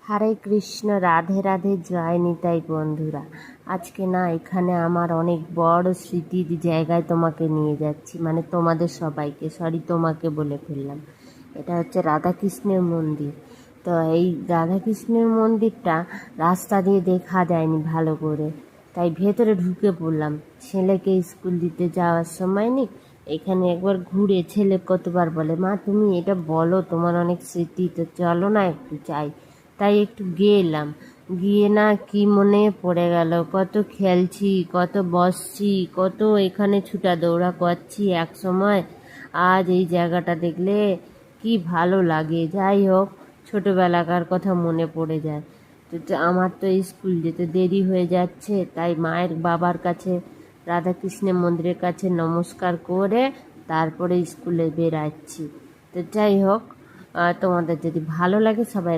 হরে কৃষ্ণ, রাধে রাধে, জয় নিতাই বন্ধুরা। আজকে না এখানে আমার অনেক বড় স্মৃতির জায়গায় তোমাকে নিয়ে যাচ্ছি, মানে তোমাদের সবাইকে, সরি তোমাকে বলে ফেললাম। এটা হচ্ছে রাধাকৃষ্ণের মন্দির। তো এই রাধাকৃষ্ণের মন্দিরটা রাস্তা দিয়ে দেখা যায়নি ভালো করে, তাই ভেতরে ঢুকে পড়লাম। ছেলেকে স্কুল দিতে যাওয়ার সময় নি এখানে একবার ঘুরে ছেলে কতবার বলে, মা তুমি এটা বলো, তোমার অনেক স্মৃতি, তো চলো না একটু চাই। তাই একটু গেলাম, গিয়ে না কি মনে পড়ে গেল, কত খেলছি, কত বসছি, কত এখানে ছুটা দৌড়া করছি এক সময়। আজ এই জায়গাটা দেখলে কি ভালো লাগে। যাই হোক, ছোটোবেলাকার কথা মনে পড়ে যায়। তো আমার তো স্কুল যেতে দেরি হয়ে যাচ্ছে, তাই মায়ের বাবার কাছে, রাধাকৃষ্ণের মন্দিরের কাছে নমস্কার করে তারপরে স্কুলে বেরাচ্ছি। তো যাই হোক, তোমাদের যদি ভালো লাগে সবাই